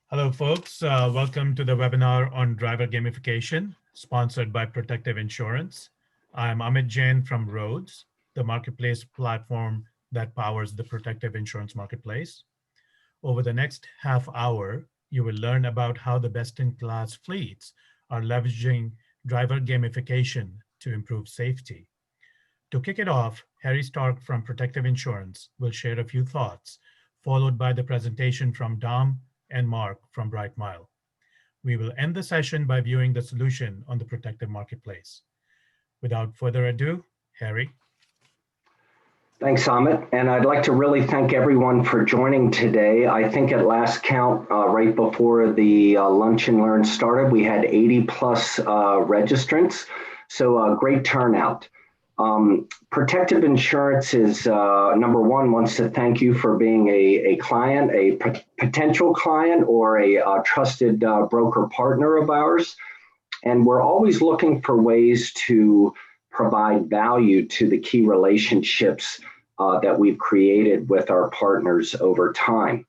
Hello, folks. Welcome to the webinar on driver gamification, sponsored by Protective Insurance. I'm Amit Jain from Roadz, the marketplace platform that powers the Protective Insurance marketplace. Over the next half hour, you will learn about how the best-in-class fleets are leveraging driver gamification to improve safety. To kick it off, Harry Stark from Protective Insurance will share a few thoughts, followed by the presentation from Dom and Mark from Brightmile. We will end the session by viewing the solution on the Protective Marketplace. Without further ado, Harry. Thanks, Amit. And I'd like to really thank everyone for joining today. I think at last count, right before the Lunch and Learn started, we had 80 plus registrants. So great turnout. Protective Insurance is, number one, wants to thank you for being a client, a potential client, or a trusted broker partner of ours. And we're always looking for ways to provide value to the key relationships that we've created with our partners over time.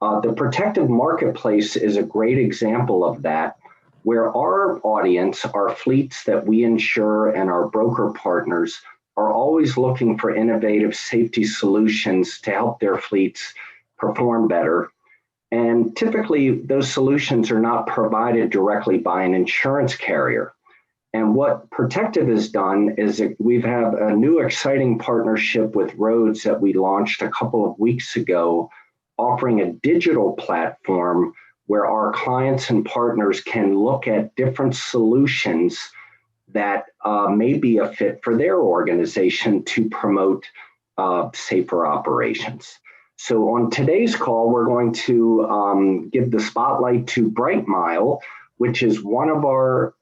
The Protective Marketplace is a great example of that, where our audience, our fleets that we insure, and our broker partners are always looking for innovative safety solutions to help their fleets perform better. And typically, those solutions are not provided directly by an insurance carrier. And what Protective has done is that we have a new exciting partnership with Roadz that we launched a couple of weeks ago, offering a digital platform where our clients and partners can look at different solutions that may be a fit for their organization to promote safer operations. So on today's call, we're going to give the spotlight to Brightmile, which is one of our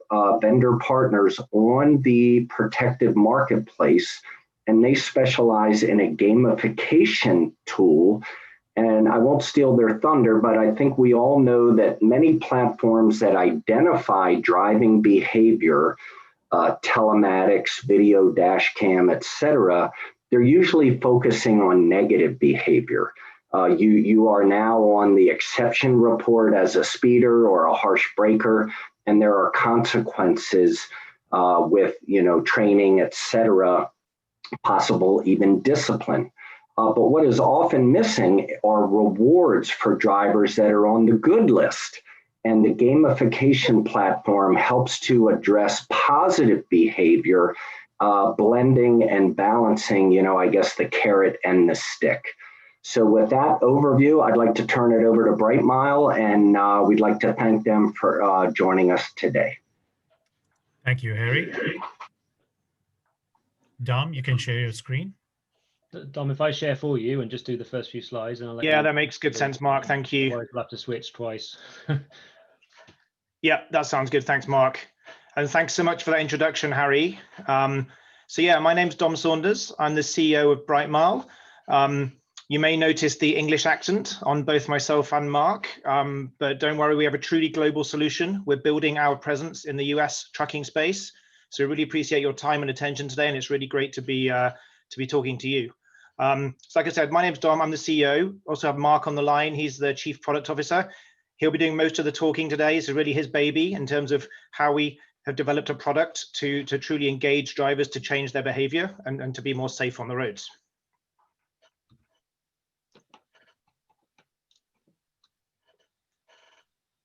vendor partners on the Protective Marketplace, and they specialize in a gamification tool. And I won't steal their thunder, but I think we all know that many platforms that identify driving behavior, telematics, video dash cam, et cetera, they're usually focusing on negative behavior. You are now on the exception report as a speeder or a harsh braker, and there are consequences with training, et cetera, possible even discipline. But what is often missing are rewards for drivers that are on the good list. And the gamification platform helps to address positive behavior, blending and balancing, the carrot and the stick. So with that overview, I'd like to turn it over to Brightmile, and we'd like to thank them for joining us today. Thank you, Harry. Dom, you can share your screen. Dom, if I share for you and just do the first few slides, and I'll let you... that makes good sense, Mark. Thank you. We'll have to switch twice. Yeah, that sounds good. Thanks, Mark. And thanks so much for that introduction, Harry. My name's Dom Saunders. I'm the CEO of Brightmile. You may notice the English accent on both myself and Mark, but don't worry, we have a truly global solution. We're building our presence in the US trucking space. So we really appreciate your time and attention today, and it's really great to be talking to you. So like I said, my name's Dom, I'm the CEO. Also have Mark on the line, he's the Chief Product Officer. He'll be doing most of the talking today. It's really his baby in terms of how we have developed a product to truly engage drivers to change their behavior and to be more safe on the roads.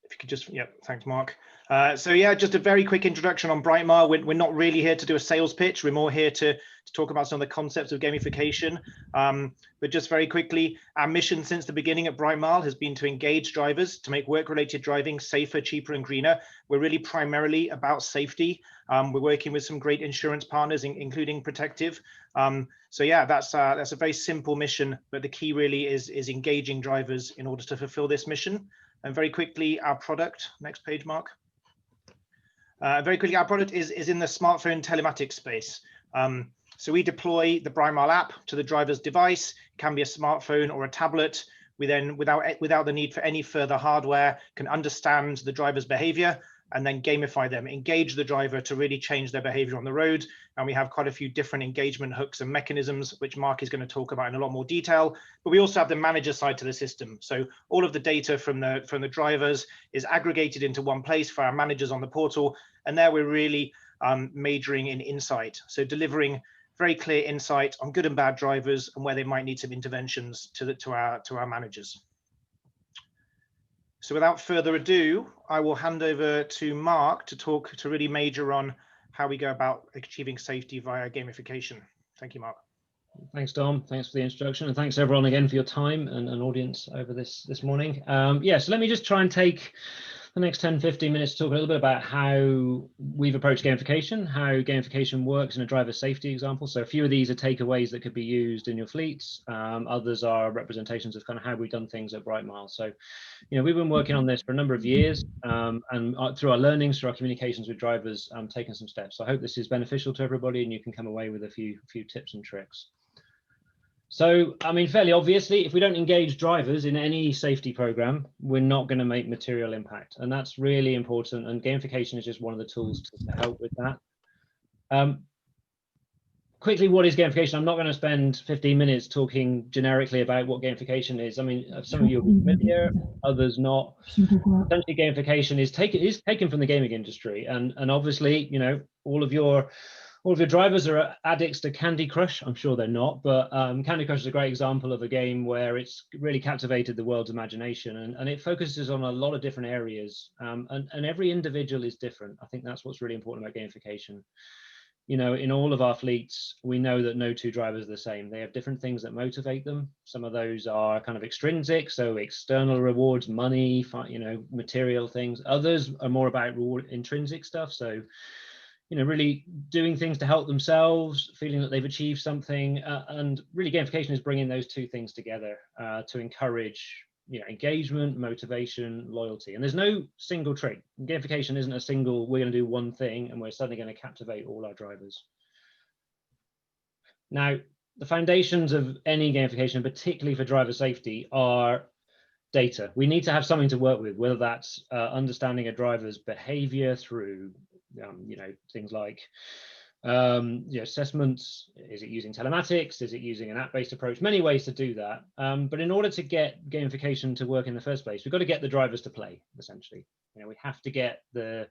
If you could just, thanks, Mark. Just a very quick introduction on Brightmile. We're not really here to do a sales pitch. We're more here to talk about some of the concepts of gamification. But just very quickly, our mission since the beginning at Brightmile has been to engage drivers to make work-related driving safer, cheaper, and greener. We're really primarily about safety. We're working with some great insurance partners, including Protective. That's a very simple mission, but the key really is engaging drivers in order to fulfill this mission. And very quickly, our product, next page, Mark. Very quickly, our product is in the smartphone telematics space. So we deploy the Brightmile app to the driver's device. It can be a smartphone or a tablet. We then, without the need for any further hardware, can understand the driver's behavior and then gamify them, engage the driver to really change their behavior on the road. And we have quite a few different engagement hooks and mechanisms, which Mark is going to talk about in a lot more detail. But we also have the manager side to the system. So all of the data from the drivers is aggregated into one place for our managers on the portal. And there we're really majoring in insight. So delivering very clear insight on good and bad drivers and where they might need some interventions to our managers. So without further ado, I will hand over to Mark to really major on how we go about achieving safety via gamification. Thank you, Mark. Thanks, Dom. Thanks for the introduction, and thanks everyone again for your time and audience over this morning. Yeah, so let me just try and take the next 10-15 minutes to talk a little bit about how we've approached gamification, how gamification works in a driver safety example. So a few of these are takeaways that could be used in your fleets. Others are representations of kind of how we've done things at Brightmile. So, you know, we've been working on this for a number of years, and through our learnings, through our communications with drivers, taken some steps. So I hope this is beneficial to everybody and you can come away with a few tips and tricks. So, I mean, fairly obviously, if we don't engage drivers in any safety program, we're not going to make material impact. And that's really important. And gamification is just one of the tools to help with that. Quickly, what is gamification? I'm not going to spend 15 minutes talking generically about what gamification is. I mean, some of you are familiar, others not. Essentially, gamification is taken from the gaming industry. And obviously, you know, all of your drivers are addicts to Candy Crush. I'm sure they're not, but Candy Crush is a great example of a game where it's really captivated the world's imagination, and it focuses on a lot of different areas, and every individual is different. I think that's what's really important about gamification. You know, in all of our fleets, we know that no two drivers are the same. They have different things that motivate them. Some of those are kind of extrinsic, so external rewards, money, you know, material things. Others are more about intrinsic stuff. So, you know, really doing things to help themselves, feeling that they've achieved something, and really gamification is bringing those two things together to encourage, you know, engagement, motivation, loyalty. And there's no single trick. Gamification isn't a single, we're going to do one thing and we're suddenly going to captivate all our drivers. Now, the foundations of any gamification, particularly for driver safety, are data. We need to have something to work with, whether that's understanding a driver's behavior through you know, things like you know, assessments. Is it using telematics? Is it using an app-based approach? Many ways to do that. But in order to get gamification to work in the first place, we've got to get the drivers to play, essentially. You know, we have to get the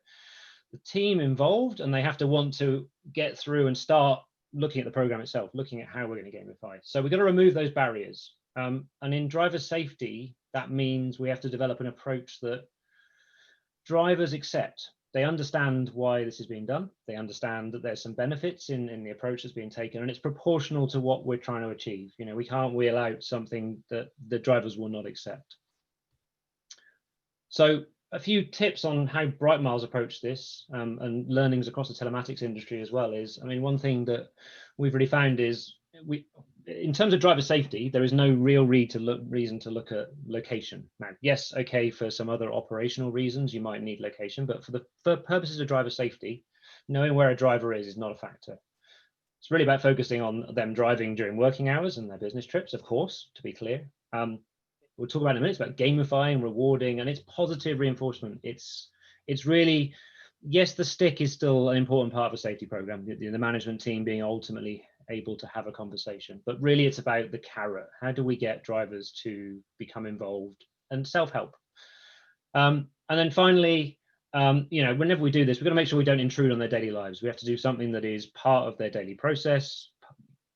team involved, and they have to want to get through and start looking at the program itself, looking at how we're going to gamify. So we've got to remove those barriers. And in driver safety, that means we have to develop an approach that drivers accept. They understand why this is being done. They understand that there's some benefits in the approach that's being taken, and it's proportional to what we're trying to achieve. You know, we can't wheel out something that the drivers will not accept. So a few tips on how Brightmile's approached this, and learnings across the telematics industry as well is, I mean, one thing that we've really found is in terms of driver safety, there is no real reason to look at location. Now, yes, okay, for some other operational reasons, you might need location, but for purposes of driver safety, knowing where a driver is not a factor. It's really about focusing on them driving during working hours and their business trips, of course, to be clear. We'll talk about it in a minute. It's about gamifying, rewarding, and it's positive reinforcement. It's really, yes, the stick is still an important part of a safety program, the management team being ultimately able to have a conversation, but really it's about the carrot. How do we get drivers to become involved and self-help? And then finally, you know, whenever we do this, we've got to make sure we don't intrude on their daily lives. We have to do something that is part of their daily process,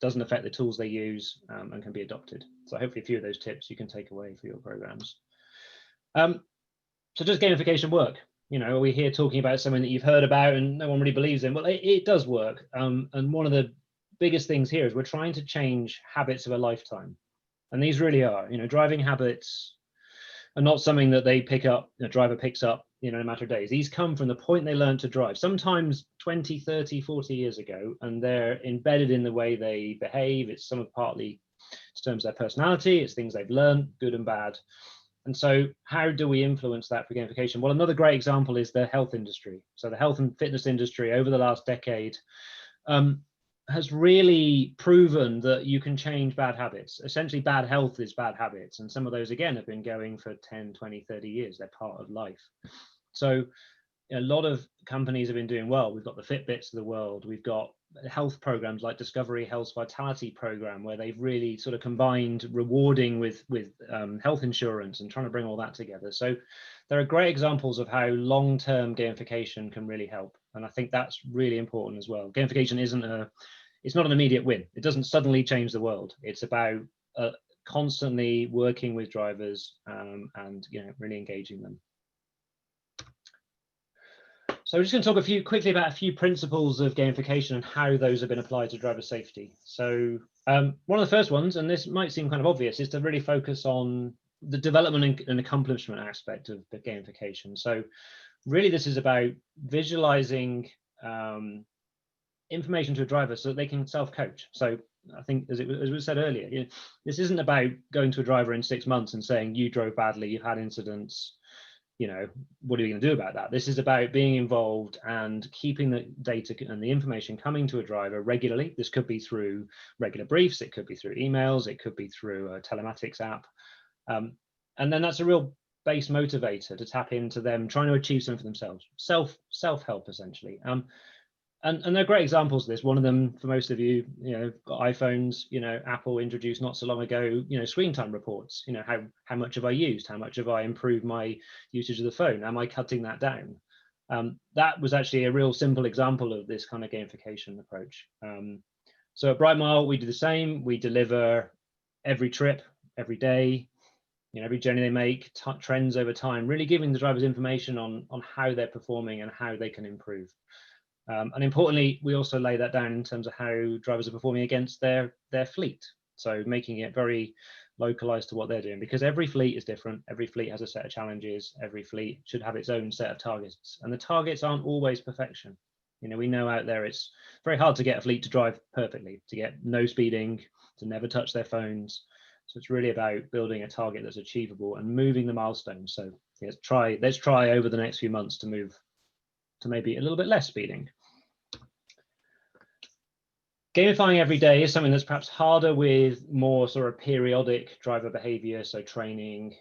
doesn't affect the tools they use, and can be adopted. So hopefully a few of those tips you can take away for your programs. So does gamification work? You know, are we here talking about something that you've heard about and no one really believes in? Well, it does work. And one of the biggest things here is we're trying to change habits of a lifetime. And these really are, you know, driving habits are not something that they pick up, a driver picks up, you know, in a matter of days. These come from the point they learn to drive, sometimes 20, 30, 40 years ago, and they're embedded in the way they behave. It's some of partly in terms of their personality, it's things they've learned, good and bad. And so how do we influence that for gamification? Well, another great example is the health industry. So the health and fitness industry over the last decade has really proven that you can change bad habits. Essentially, bad health is bad habits. And some of those, again, have been going for 10, 20, 30 years. They're part of life. So a lot of companies have been doing well. We've got the Fitbits of the world. We've got health programs like Discovery Health's Vitality program, where they've really sort of combined rewarding with health insurance and trying to bring all that together. So there are great examples of how long-term gamification can really help. And I think that's really important as well. Gamification it's not an immediate win. It doesn't suddenly change the world. It's about constantly working with drivers and really engaging them. So we're just going to talk quickly about a few principles of gamification and how those have been applied to driver safety. So one of the first ones, and this might seem kind of obvious, is to really focus on the development and accomplishment aspect of the gamification. So really this is about visualizing information to a driver so that they can self-coach. So I think, as we said earlier, this isn't about going to a driver in 6 months and saying, you drove badly, you've had incidents, what are you going to do about that? This is about being involved and keeping the data and the information coming to a driver regularly. This could be through regular briefs, it could be through emails, it could be through a telematics app. And then that's a real base motivator to tap into them trying to achieve something for themselves, self-help essentially. And there are great examples of this. One of them, for most of you, got iPhones. Apple introduced not so long ago, screen time reports. How much have I used? How much have I improved my usage of the phone? Am I cutting that down? That was actually a real simple example of this kind of gamification approach. So at Brightmile, we do the same. We deliver every trip, every day, every journey they make, trends over time, really giving the drivers information on how they're performing and how they can improve. And importantly, we also lay that down in terms of how drivers are performing against their fleet. So making it very localized to what they're doing, because every fleet is different. Every fleet has a set of challenges. Every fleet should have its own set of targets. And the targets aren't always perfection. We know out there it's very hard to get a fleet to drive perfectly, to get no speeding, to never touch their phones. So it's really about building a target that's achievable and moving the milestones. So let's try over the next few months to move to maybe a little bit less speeding. Gamifying every day is something that's perhaps harder with more sort of periodic driver behavior, so training,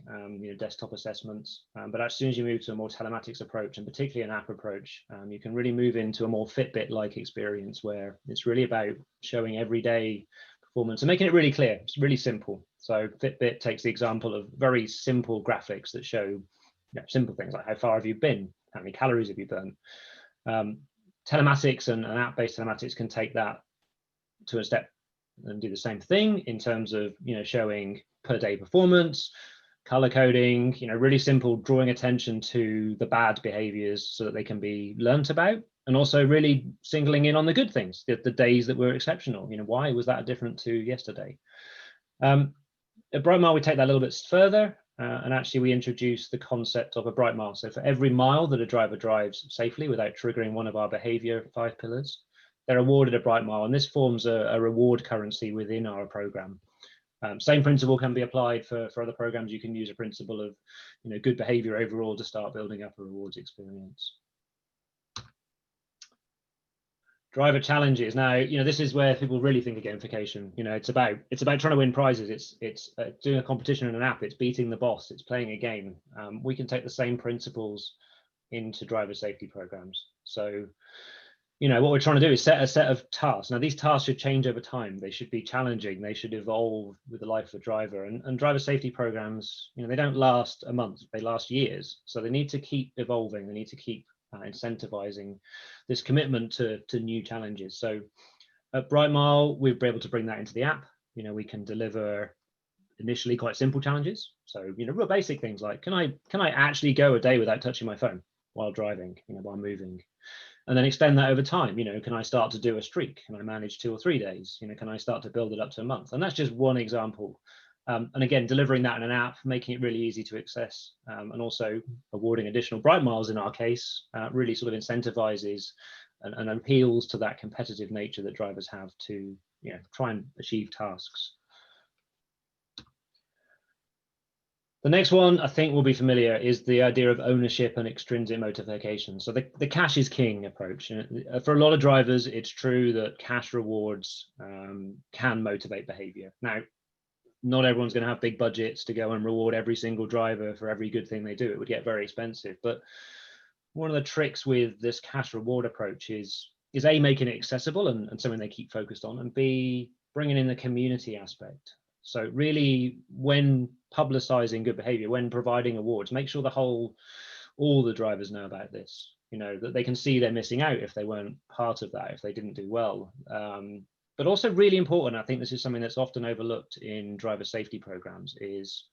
desktop assessments. But as soon as you move to a more telematics approach, and particularly an app approach, you can really move into a more Fitbit-like experience where it's really about showing everyday performance and making it really clear. It's really simple. So Fitbit takes the example of very simple graphics that show simple things like how far have you been, how many calories have you burned. Telematics and app-based telematics can take that to a step and do the same thing in terms of showing per day performance, color coding, really simple, drawing attention to the bad behaviors so that they can be learnt about, and also really singling in on the good things, the days that were exceptional. Why was that different to yesterday? At Brightmile, we take that a little bit further, and actually we introduce the concept of a bright mile. So for every mile that a driver drives safely without triggering one of our behavior 5 pillars, they're awarded a Brightmile, and this forms a reward currency within our program. Same principle can be applied for other programs. You can use a principle of good behavior overall to start building up a rewards experience. Driver challenges. Now, this is where people really think of gamification. It's about trying to win prizes. It's doing a competition in an app. It's beating the boss. It's playing a game. We can take the same principles into driver safety programs. So what we're trying to do is set a set of tasks. Now, these tasks should change over time. They should be challenging. They should evolve with the life of the driver. And driver safety programs, they don't last a month. They last years. So they need to keep evolving. They need to keep incentivizing this commitment to new challenges. So at Brightmile, we've been able to bring that into the app. We can deliver initially quite simple challenges. So, real basic things like, can I actually go a day without touching my phone while driving, while moving? And then extend that over time. Can I start to do a streak? Can I manage 2 or 3 days? Can I start to build it up to a month? And that's just one example. And again, delivering that in an app, making it really easy to access, and also awarding additional bright miles in our case, really sort of incentivizes and appeals to that competitive nature that drivers have to try and achieve tasks. The next one I think will be familiar is the idea of ownership and extrinsic motivation. So the cash is king approach. For a lot of drivers, it's true that cash rewards can motivate behavior. Now, not everyone's going to have big budgets to go and reward every single driver for every good thing they do. It would get very expensive. But one of the tricks with this cash reward approach is A, making it accessible and something they keep focused on, and B, bringing in the community aspect. So really, when publicizing good behavior, when providing awards, make sure all the drivers know about this, that they can see they're missing out if they weren't part of that, if they didn't do well. But also really important, I think this is something that's often overlooked in driver safety programs, is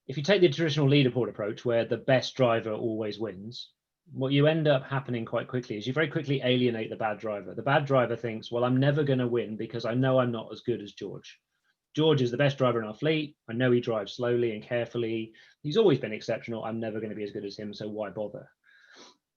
if you take the traditional leaderboard approach where the best driver always wins, what you end up happening quite quickly is you very quickly alienate the bad driver. The bad driver thinks, well, I'm never going to win because I know I'm not as good as George. George is the best driver in our fleet. I know he drives slowly and carefully. He's always been exceptional. I'm never going to be as good as him, so why bother?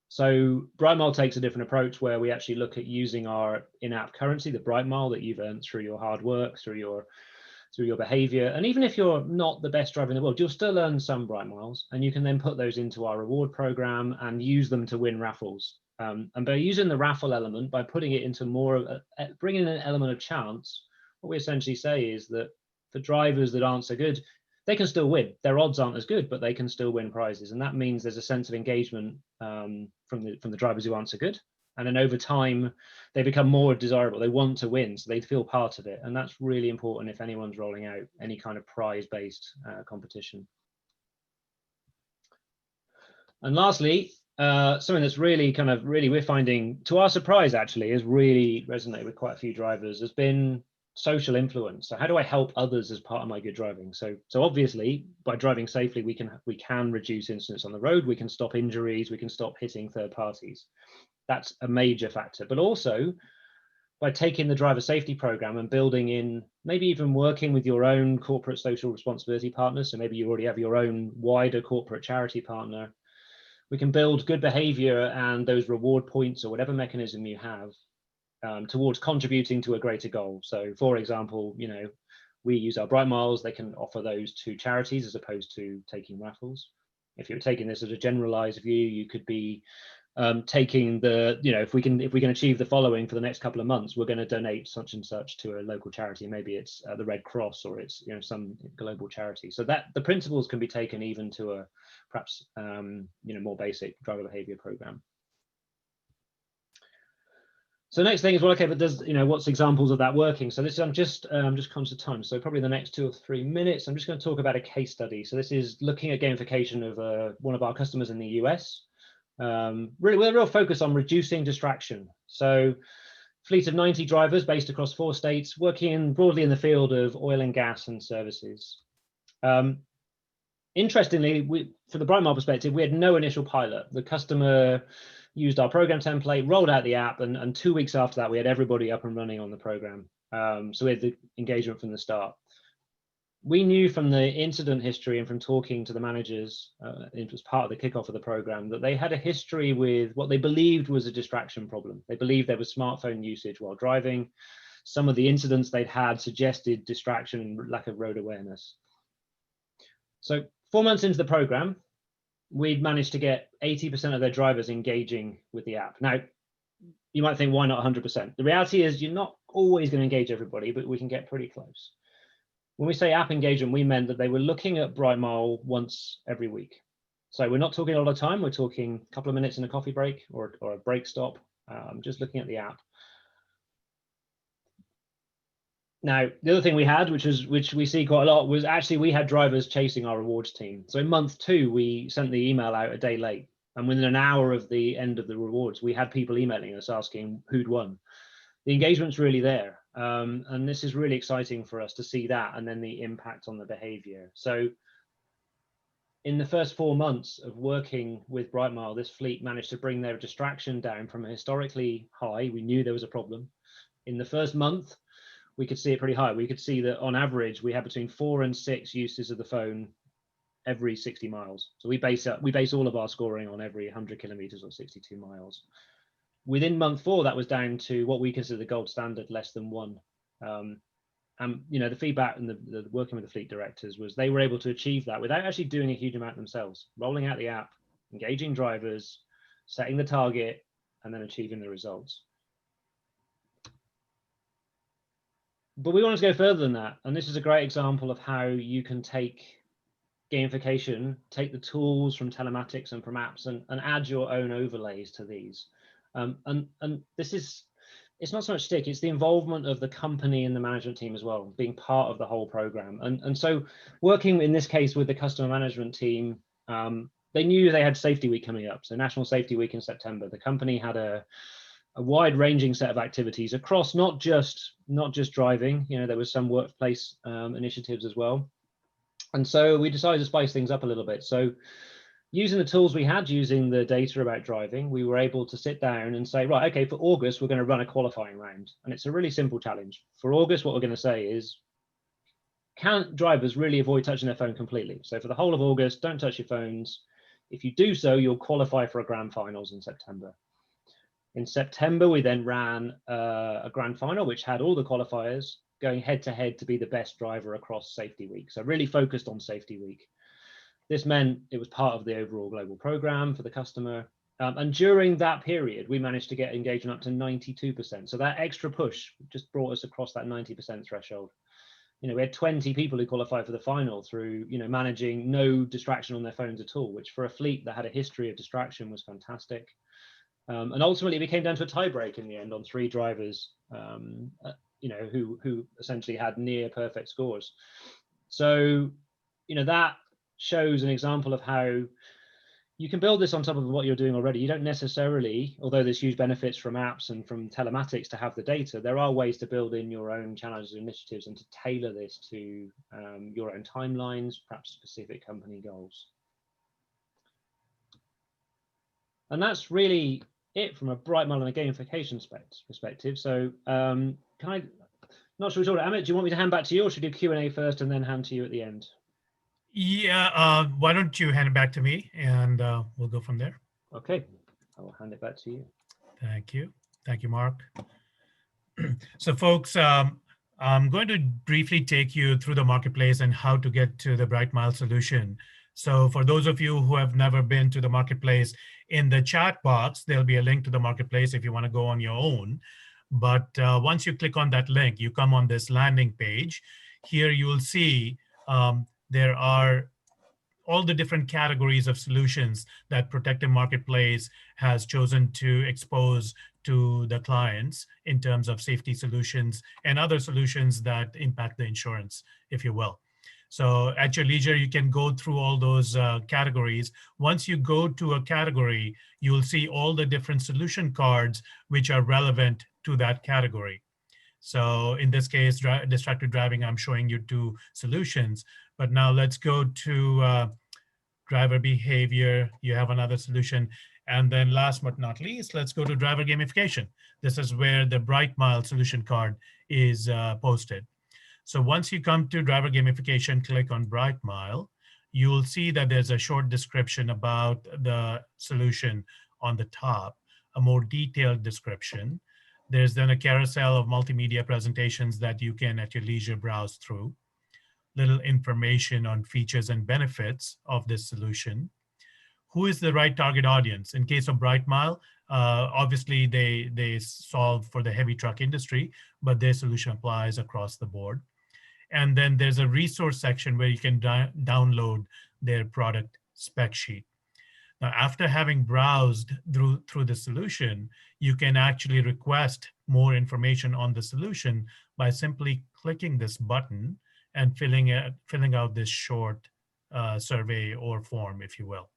So Brightmile takes a different approach where we actually look at using our in-app currency, the Brightmile that you've earned through your hard work, through your behavior. And even if you're not the best driver in the world, you'll still earn some Brightmiles, and you can then put those into our reward program and use them to win raffles. And by using the raffle element, by putting it into bringing in an element of chance, what we essentially say is that for drivers that aren't so good, they can still win. Their odds aren't as good, but they can still win prizes. And that means there's a sense of engagement from the drivers who aren't so good. And then over time, they become more desirable. They want to win, so they feel part of it. And that's really important if anyone's rolling out any kind of prize-based competition. And lastly, something that's really we're finding, to our surprise actually, has really resonated with quite a few drivers, has been social influence. So how do I help others as part of my good driving? So obviously by driving safely, we can reduce incidents on the road, we can stop injuries, we can stop hitting third parties. That's a major factor. But also by taking the driver safety program and building in, maybe even working with your own corporate social responsibility partners, so maybe you already have your own wider corporate charity partner, we can build good behavior and those reward points or whatever mechanism you have towards contributing to a greater goal. So for example, we use our Brightmiles, they can offer those to charities as opposed to taking raffles. If you're taking this as a generalized view, you could be taking if we can achieve the following for the next couple of months, we're going to donate such and such to a local charity. Maybe it's the Red Cross, or it's some global charity. So that the principles can be taken even to a perhaps more basic driver behavior program. So next thing is, well, okay, but does what's examples of that working? So this is I'm just conscious of time. So probably the next 2 or 3 minutes, I'm just going to talk about a case study. So this is looking at gamification of one of our customers in the US. Really, with a real focus on reducing distraction. So fleet of 90 drivers based across 4 states, working broadly in the field of oil and gas and services. Interestingly, for the Brightmile perspective, we had no initial pilot. The customer used our program template, rolled out the app, and 2 weeks after that, we had everybody up and running on the program. So we had the engagement from the start. We knew from the incident history and from talking to the managers, it was part of the kickoff of the program, that they had a history with what they believed was a distraction problem. They believed there was smartphone usage while driving. Some of the incidents they'd had suggested distraction and lack of road awareness. So 4 months into the program, we'd managed to get 80% of their drivers engaging with the app. Now, you might think, why not 100%? The reality is you're not always going to engage everybody, but we can get pretty close. When we say app engagement, we meant that they were looking at Brightmile once every week. So we're not talking a lot of time. We're talking a couple of minutes in a coffee break or a break stop, just looking at the app. Now, the other thing we had, which we see quite a lot, was actually we had drivers chasing our rewards team. So in month 2, we sent the email out a day late. And within an hour of the end of the rewards, we had people emailing us asking who'd won. The engagement's really there. And this is really exciting for us to see that, and then the impact on the behavior. So in the first 4 months of working with Brightmile, this fleet managed to bring their distraction down from a historically high. We knew there was a problem. In the first month, we could see it pretty high. We could see that on average, we had between 4 and 6 uses of the phone every 60 miles. So we base all of our scoring on every 100 kilometers or 62 miles. Within month 4, that was down to what we consider the gold standard, less than 1. And the feedback and the working with the fleet directors was they were able to achieve that without actually doing a huge amount themselves, rolling out the app, engaging drivers, setting the target, and then achieving the results. But we wanted to go further than that. And this is a great example of how you can take gamification, take the tools from telematics and from apps and add your own overlays to these. And this is, it's not so much stick, it's the involvement of the company and the management team as well, being part of the whole program. And so working in this case with the customer management team, they knew they had Safety Week coming up. So National Safety Week in September. The company had a wide-ranging set of activities across not just driving. You know, there was some workplace initiatives as well. And so we decided to spice things up a little bit. So using the tools we had, using the data about driving, we were able to sit down and say, right, okay, for August, we're going to run a qualifying round. And it's a really simple challenge. For August, what we're going to say is, can drivers really avoid touching their phone completely? So for the whole of August, don't touch your phones. If you do so, you'll qualify for a grand finals in September. In September, we then ran a grand final, which had all the qualifiers going head to head to be the best driver across Safety Week. So really focused on Safety Week. This meant it was part of the overall global program for the customer. And during that period, we managed to get engagement up to 92%. So that extra push just brought us across that 90% threshold. You know, we had 20 people who qualified for the final through, you know, managing no distraction on their phones at all, which for a fleet that had a history of distraction was fantastic. And ultimately, we came down to a tiebreak in the end on 3 drivers, you know, who essentially had near perfect scores. So, you know, that shows an example of how you can build this on top of what you're doing already. You don't necessarily, although there's huge benefits from apps and from telematics to have the data, there are ways to build in your own challenges and initiatives and to tailor this to your own timelines, perhaps specific company goals. And that's really it from a Brightmile and a gamification perspective. So can I, not sure which order, Amit, do you want me to hand back to you, or should we do Q&A first and then hand to you at the end? Yeah, why don't you hand it back to me and we'll go from there. Okay, I will hand it back to you. Thank you. Thank you, Mark. So folks, I'm going to briefly take you through the marketplace and how to get to the Brightmile solution. So for those of you who have never been to the marketplace, in the chat box, there'll be a link to the marketplace if you want to go on your own. But once you click on that link, you come on this landing page. Here you will see there are all the different categories of solutions that Protective Marketplace has chosen to expose to the clients in terms of safety solutions and other solutions that impact the insurance, if you will. So at your leisure, you can go through all those categories. Once you go to a category, you'll see all the different solution cards which are relevant to that category. So in this case, distracted driving, I'm showing you 2 solutions. But now let's go to driver behavior. You have another solution. And then last but not least, let's go to driver gamification. This is where the Brightmile solution card is posted. So once you come to driver gamification, click on Brightmile, you'll see that there's a short description about the solution on the top, a more detailed description. There's then a carousel of multimedia presentations that you can at your leisure browse through. Little information on features and benefits of this solution. Who is the right target audience? In case of Brightmile, obviously they solve for the heavy truck industry, but their solution applies across the board. And then there's a resource section where you can download their product spec sheet. Now, after having browsed through the solution, you can actually request more information on the solution by simply clicking this button and filling out this short survey or form, if you will.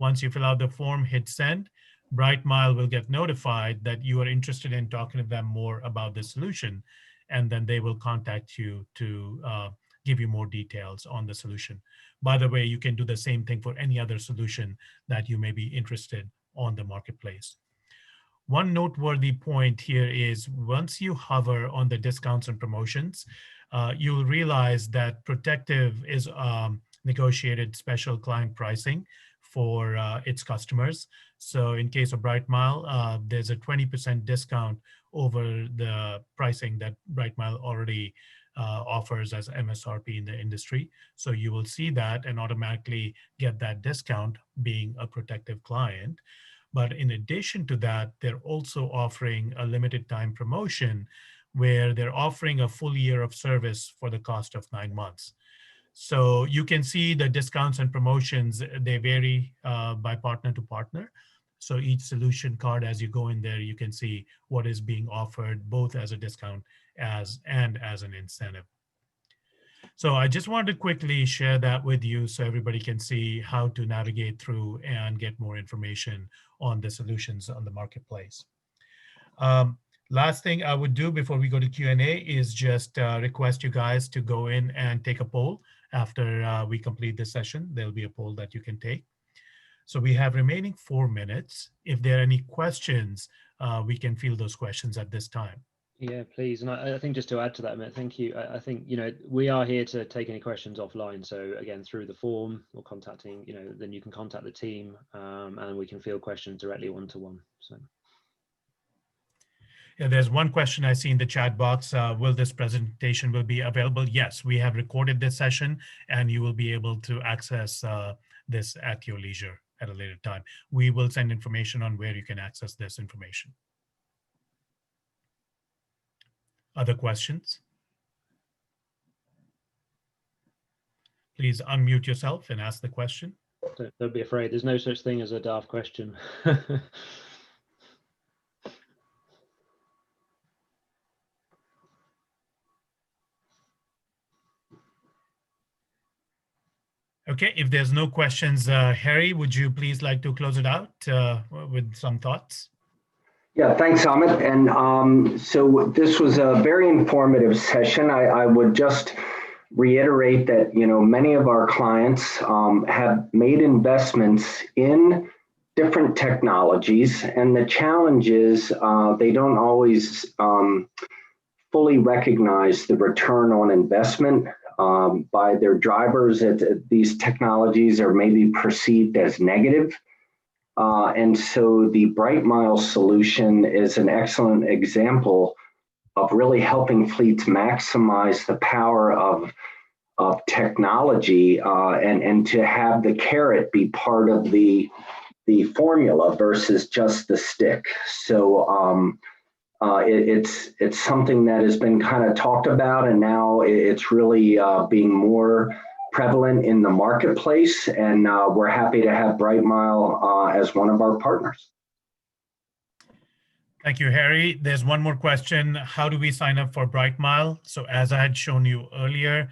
Once you fill out the form, hit send. Brightmile will get notified that you are interested in talking to them more about the solution, and then they will contact you to give you more details on the solution. By the way, you can do the same thing for any other solution that you may be interested on the marketplace. One noteworthy point here is once you hover on the discounts and promotions, you'll realize that Protective is negotiated special client pricing for its customers. So in case of Brightmile, there's a 20% discount over the pricing that Brightmile already offers as MSRP in the industry. So you will see that and automatically get that discount being a Protective client. But in addition to that, they're also offering a limited time promotion where they're offering a full year of service for the cost of 9 months. So you can see the discounts and promotions, they vary by partner to partner. So each solution card, as you go in there, you can see what is being offered both as a discount and as an incentive. So I just wanted to quickly share that with you so everybody can see how to navigate through and get more information on the solutions on the marketplace. Last thing I would do before we go to Q&A is just request you guys to go in and take a poll after we complete this session. There'll be a poll that you can take. So we have remaining 4 minutes. If there are any questions, we can field those questions at this time. Yeah, please. And I think just to add to that, Amit, thank you. I think, we are here to take any questions offline. So again, through the form or contacting, then you can contact the team and we can field questions directly one-to-one. So. Yeah, there's one question I see in the chat box. Will this presentation will be available? Yes, we have recorded this session and you will be able to access this at your leisure at a later time. We will send information on where you can access this information. Other questions? Please unmute yourself and ask the question. Don't be afraid. There's no such thing as a daft question. Okay, if there's no questions, Harry, would you please like to close it out with some thoughts? Yeah, thanks, Amit. And so this was a very informative session. I would just reiterate that, many of our clients have made investments in different technologies, and the challenge is they don't always fully recognize the return on investment by their drivers. These technologies are maybe perceived as negative. And so the Brightmile solution is an excellent example of really helping fleets maximize the power of technology and to have the carrot be part of the formula versus just the stick. So it's something that has been kind of talked about, and now it's really being more prevalent in the marketplace, and we're happy to have Brightmile as one of our partners. Thank you, Harry. There's one more question. How do we sign up for Brightmile? So as I had shown you earlier,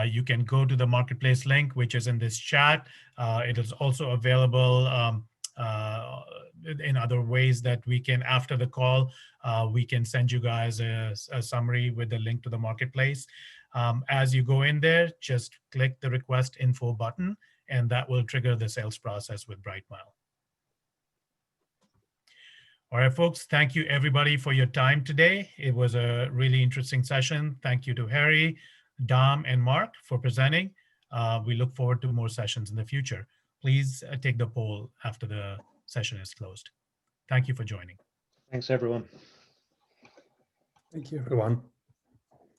you can go to the marketplace link, which is in this chat. It is also available in other ways that we can, after the call, we can send you guys a summary with the link to the marketplace. As you go in there, just click the request info button, and that will trigger the sales process with Brightmile. All right, folks, thank you everybody for your time today. It was a really interesting session. Thank you to Harry, Dom, and Mark for presenting. We look forward to more sessions in the future. Please take the poll after the session is closed. Thank you for joining. Thanks, everyone. Thank you, everyone.